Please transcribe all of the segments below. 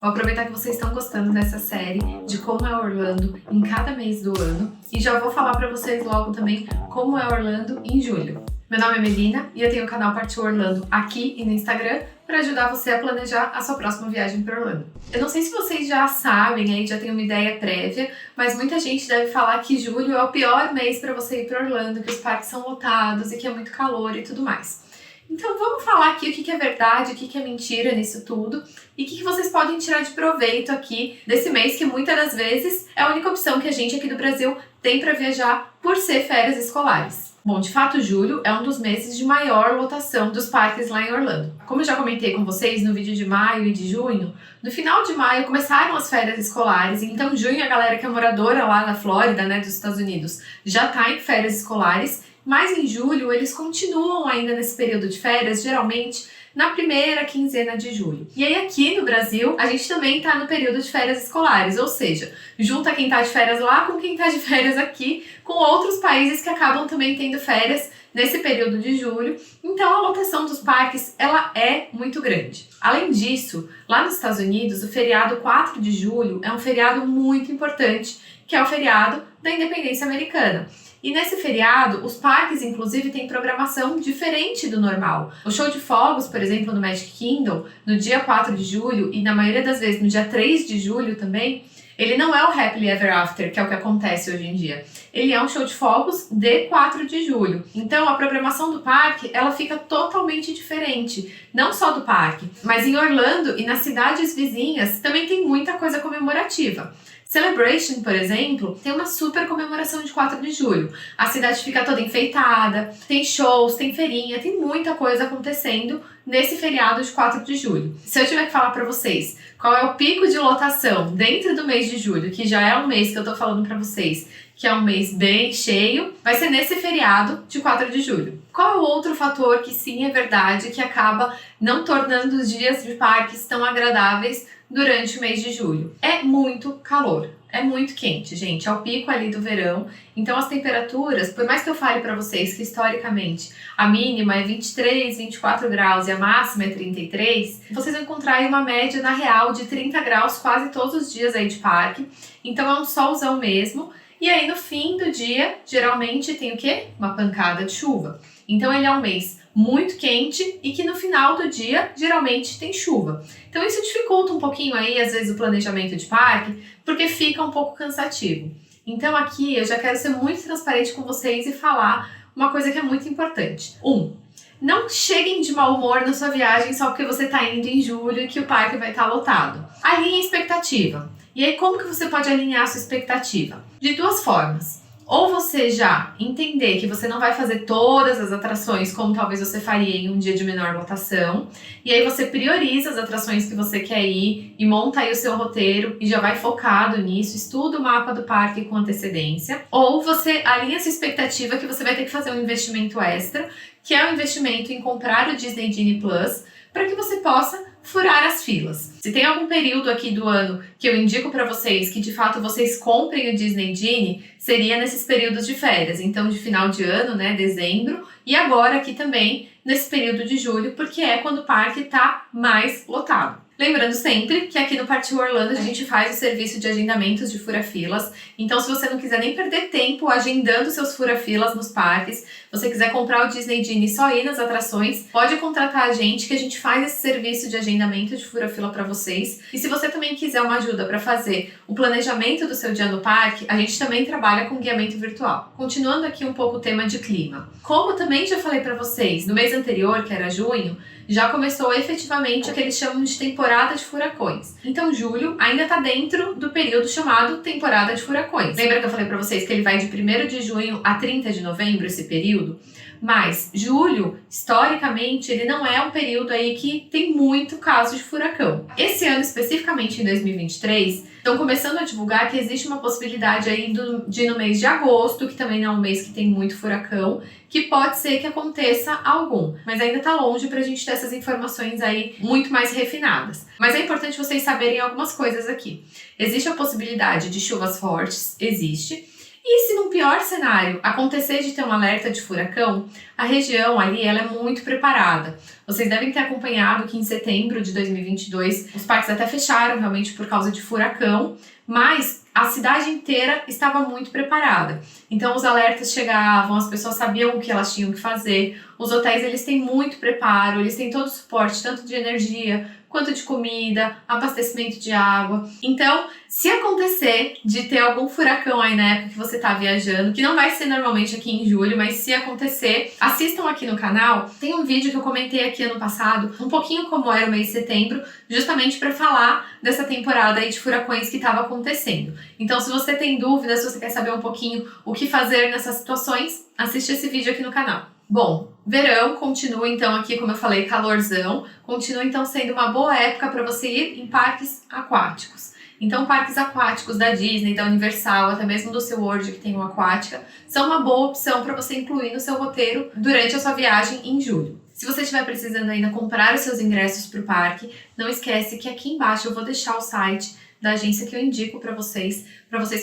Vou aproveitar que vocês estão gostando dessa série de como é Orlando em cada mês do ano e já vou falar para vocês logo também como é Orlando em julho. Meu nome é Melina e eu tenho o canal Partiu Orlando aqui e no Instagram para ajudar você a planejar a sua próxima viagem para Orlando. Eu não sei se vocês já sabem, aí já tem uma ideia prévia, mas muita gente deve falar que julho é o pior mês para você ir para Orlando, que os parques são lotados e que é muito calor e tudo mais. Então vamos falar aqui o que é verdade, o que é mentira nisso tudo e o que vocês podem tirar de proveito aqui desse mês que muitas das vezes é a única opção que a gente aqui do Brasil tem para viajar por ser férias escolares. Bom, de fato, julho é um dos meses de maior lotação dos parques lá em Orlando. Como eu já comentei com vocês no vídeo de maio e de junho, no final de maio começaram as férias escolares, então junho a galera que é moradora lá na Flórida, dos Estados Unidos, já tá em férias escolares. Mas em julho eles continuam ainda nesse período de férias, geralmente na primeira quinzena de julho. E aí aqui no Brasil, a gente também está no período de férias escolares, ou seja, junta quem está de férias lá com quem está de férias aqui, com outros países que acabam também tendo férias nesse período de julho. Então a lotação dos parques, ela é muito grande. Além disso, lá nos Estados Unidos, o feriado 4 de julho é um feriado muito importante, que é o feriado da Independência Americana. E nesse feriado, os parques, inclusive, têm programação diferente do normal. O show de fogos, por exemplo, no Magic Kingdom, no dia 4 de julho e na maioria das vezes no dia 3 de julho também, ele não é o Happily Ever After, que é o que acontece hoje em dia. Ele é um show de fogos de 4 de julho. Então, a programação do parque, ela fica totalmente diferente. Não só do parque, mas em Orlando e nas cidades vizinhas também tem muita coisa comemorativa. Celebration, por exemplo, tem uma super comemoração de 4 de julho. A cidade fica toda enfeitada, tem shows, tem feirinha, tem muita coisa acontecendo nesse feriado de 4 de julho. Se eu tiver que falar pra vocês qual é o pico de lotação dentro do mês de julho, que já é um mês que eu tô falando pra vocês, que é um mês bem cheio, vai ser nesse feriado de 4 de julho. Qual é o outro fator que sim é verdade, que acaba não tornando os dias de parques tão agradáveis durante o mês de julho? É muito calor. É muito quente, gente. É o pico ali do verão. Então as temperaturas, por mais que eu fale pra vocês que historicamente a mínima é 23, 24 graus e a máxima é 33, vocês vão encontrar aí uma média na real de 30 graus quase todos os dias aí de parque. Então é um solzão mesmo. E aí no fim do dia, geralmente tem o quê? Uma pancada de chuva. Então ele é um mês muito quente e que no final do dia, geralmente tem chuva. Então isso dificulta um pouquinho aí, às vezes, o planejamento de parque, porque fica um pouco cansativo. Então aqui eu já quero ser muito transparente com vocês e falar uma coisa que é muito importante. Não cheguem de mau humor na sua viagem só porque você está indo em julho e que o parque vai estar lotado. Alinhe a expectativa. E aí, como que você pode alinhar a sua expectativa? De duas formas. Ou você já entender que você não vai fazer todas as atrações como talvez você faria em um dia de menor lotação, e aí você prioriza as atrações que você quer ir e monta aí o seu roteiro e já vai focado nisso, estuda o mapa do parque com antecedência. Ou você alinha a sua expectativa que você vai ter que fazer um investimento extra, que é o investimento em comprar o Disney Genie Plus, para que você possa furar as filas. Se tem algum período aqui do ano que eu indico para vocês que de fato vocês comprem o Disney Genie, seria nesses períodos de férias, então de final de ano, dezembro, e agora aqui também nesse período de julho, porque é quando o parque está mais lotado. Lembrando sempre que aqui no Partiu Orlando a gente faz o serviço de agendamentos de fura-filas, então se você não quiser nem perder tempo agendando seus fura-filas nos parques, você quiser comprar o Disney Genie e só ir nas atrações, pode contratar a gente que a gente faz esse serviço de agendamento de fura-fila para vocês. E se você também quiser uma ajuda para fazer o planejamento do seu dia no parque, a gente também trabalha com guiamento virtual. Continuando aqui um pouco o tema de clima. Como também já falei para vocês, no mês anterior, que era junho, já começou efetivamente o que eles chamam de temporada de furacões. Então julho ainda está dentro do período chamado temporada de furacões. Lembra que eu falei para vocês que ele vai de 1º de junho a 30 de novembro, esse período? Mas julho, historicamente, ele não é um período aí que tem muito caso de furacão. Esse ano, especificamente em 2023, estão começando a divulgar que existe uma possibilidade aí de no mês de agosto, que também não é um mês que tem muito furacão, que pode ser que aconteça algum. Mas ainda tá longe pra gente ter essas informações aí muito mais refinadas. Mas é importante vocês saberem algumas coisas aqui. Existe a possibilidade de chuvas fortes, existe. E se num pior cenário acontecer de ter um alerta de furacão, a região ali ela é muito preparada. Vocês devem ter acompanhado que em setembro de 2022 os parques até fecharam realmente por causa de furacão, mas a cidade inteira estava muito preparada. Então os alertas chegavam, as pessoas sabiam o que elas tinham que fazer. Os hotéis, eles têm muito preparo, eles têm todo o suporte, tanto de energia quanto de comida, abastecimento de água. Então, se acontecer de ter algum furacão aí na época que você tá viajando, que não vai ser normalmente aqui em julho, mas se acontecer, assistam aqui no canal. Tem um vídeo que eu comentei aqui ano passado, um pouquinho como era o mês de setembro, justamente para falar dessa temporada aí de furacões que estava acontecendo. Então, se você tem dúvidas, se você quer saber um pouquinho o que fazer nessas situações, assiste esse vídeo aqui no canal. Bom, verão continua então aqui, como eu falei, calorzão, continua então sendo uma boa época para você ir em parques aquáticos. Então, parques aquáticos da Disney, da Universal, até mesmo do SeaWorld, que tem uma aquática, são uma boa opção para você incluir no seu roteiro durante a sua viagem em julho. Se você estiver precisando ainda comprar os seus ingressos para o parque, não esquece que aqui embaixo eu vou deixar o site da agência que eu indico para vocês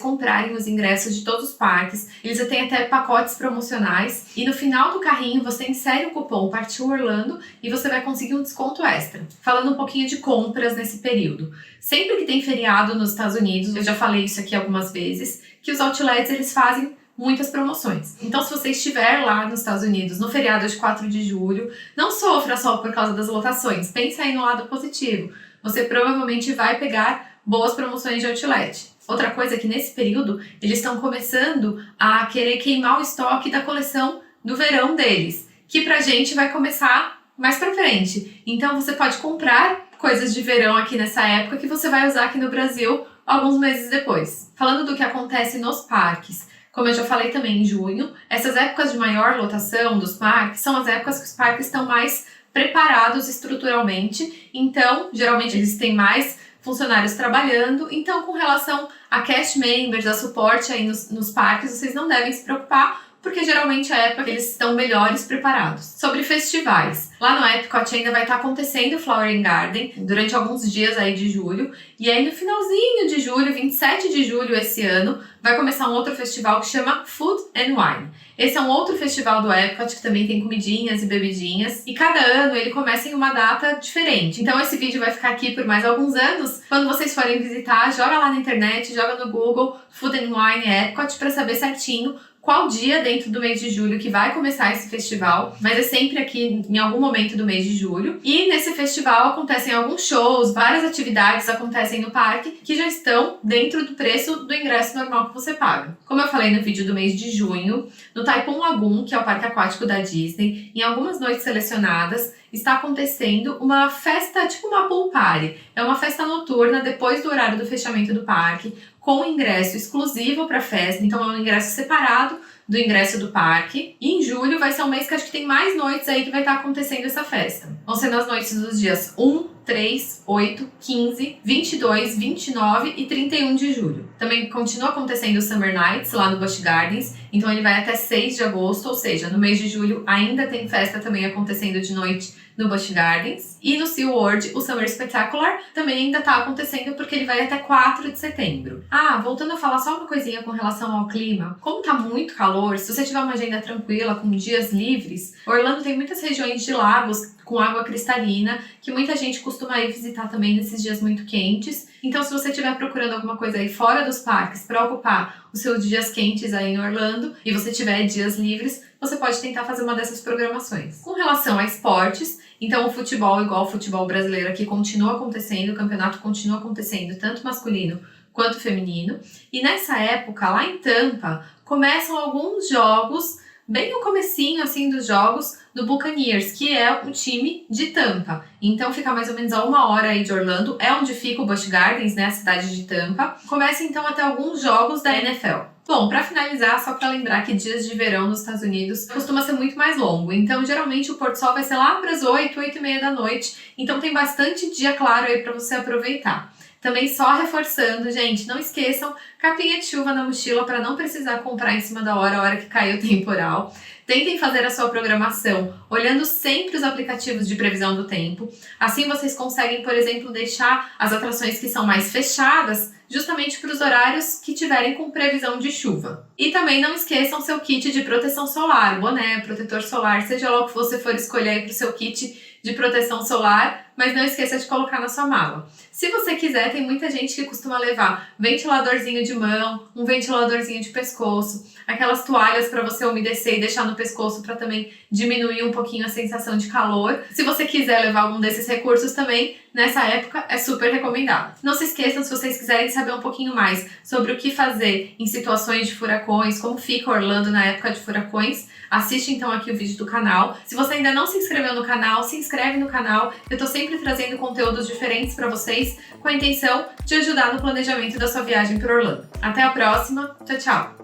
comprarem os ingressos de todos os parques. Eles já têm até pacotes promocionais e no final do carrinho você insere o cupom Partiu Orlando e você vai conseguir um desconto extra. Falando um pouquinho de compras nesse período. Sempre que tem feriado nos Estados Unidos, eu já falei isso aqui algumas vezes, que os outlets eles fazem muitas promoções. Então, se você estiver lá nos Estados Unidos no feriado de 4 de julho, não sofra só por causa das lotações. Pensa aí no lado positivo. Você provavelmente vai pegar boas promoções de outlet. Outra coisa é que nesse período eles estão começando a querer queimar o estoque da coleção do verão deles, que pra gente vai começar mais pra frente. Então você pode comprar coisas de verão aqui nessa época que você vai usar aqui no Brasil alguns meses depois. Falando do que acontece nos parques, como eu já falei também em junho, essas épocas de maior lotação dos parques são as épocas que os parques estão mais preparados estruturalmente, então geralmente eles têm mais funcionários trabalhando, então com relação a cast members, a suporte aí nos parques, vocês não devem se preocupar, porque geralmente é a época que eles estão melhores preparados. Sobre festivais, lá no Epcot ainda vai estar acontecendo o Flower and Garden durante alguns dias aí de julho, e aí no finalzinho de julho, 27 de julho esse ano, vai começar um outro festival que chama Food and Wine. Esse é um outro festival do Epcot que também tem comidinhas e bebidinhas, e cada ano ele começa em uma data diferente. Então esse vídeo vai ficar aqui por mais alguns anos. Quando vocês forem visitar, joga lá na internet, joga no Google Food and Wine Epcot para saber certinho qual dia dentro do mês de julho que vai começar esse festival, mas é sempre aqui em algum momento do mês de julho. E nesse festival acontecem alguns shows, várias atividades acontecem no parque que já estão dentro do preço do ingresso normal que você paga. Como eu falei no vídeo do mês de junho, no Taipan Lagoon, que é o parque aquático da Disney, em algumas noites selecionadas, está acontecendo uma festa, tipo uma pool party. É uma festa noturna depois do horário do fechamento do parque, com ingresso exclusivo para a festa, então é um ingresso separado do ingresso do parque. E em julho vai ser um mês que acho que tem mais noites aí que vai estar acontecendo essa festa. Vão ser nas noites dos dias 1, 3, 8, 15, 22, 29 e 31 de julho. Também continua acontecendo o Summer Nights lá no Busch Gardens, então ele vai até 6 de agosto, ou seja, no mês de julho ainda tem festa também acontecendo de noite no Busch Gardens. E no SeaWorld, o Summer Spectacular também ainda está acontecendo porque ele vai até 4 de setembro. Voltando a falar só uma coisinha com relação ao clima. Como tá muito calor, se você tiver uma agenda tranquila, com dias livres, Orlando tem muitas regiões de lagos com água cristalina, que muita gente costuma ir visitar também nesses dias muito quentes. Então, se você estiver procurando alguma coisa aí fora dos parques para ocupar os seus dias quentes aí em Orlando, e você tiver dias livres, você pode tentar fazer uma dessas programações. Com relação a esportes, então o futebol, igual o futebol brasileiro aqui, continua acontecendo, o campeonato continua acontecendo, tanto masculino quanto feminino. E nessa época, lá em Tampa, começam alguns jogos, bem no comecinho assim dos jogos do Buccaneers, que é um time de Tampa. Então fica mais ou menos a 1 hora aí de Orlando, é onde fica o Busch Gardens, né, a cidade de Tampa. Começa então até alguns jogos da NFL. Bom, para finalizar, só para lembrar que dias de verão nos Estados Unidos costuma ser muito mais longo. Então, geralmente o pôr do sol vai ser lá para as 8, 8 e meia da noite. Então tem bastante dia claro aí para você aproveitar. Também só reforçando, gente, não esqueçam, capinha de chuva na mochila para não precisar comprar em cima da hora, a hora que caiu o temporal. Tentem fazer a sua programação olhando sempre os aplicativos de previsão do tempo. Assim vocês conseguem, por exemplo, deixar as atrações que são mais fechadas justamente para os horários que tiverem com previsão de chuva. E também não esqueçam seu kit de proteção solar, boné, protetor solar, seja lá o que você for escolher para o seu kit de proteção solar, mas não esqueça de colocar na sua mala. Se você quiser, tem muita gente que costuma levar ventiladorzinho de mão, um ventiladorzinho de pescoço, aquelas toalhas para você umedecer e deixar no pescoço para também diminuir um pouquinho a sensação de calor. Se você quiser levar algum desses recursos também, nessa época é super recomendado. Não se esqueçam, se vocês quiserem saber um pouquinho mais sobre o que fazer em situações de furacões, como fica Orlando na época de furacões, assiste então aqui o vídeo do canal. Se você ainda não se inscreveu no canal, se inscreve no canal. Eu tô sempre trazendo conteúdos diferentes para vocês com a intenção de ajudar no planejamento da sua viagem para Orlando. Até a próxima, tchau, tchau!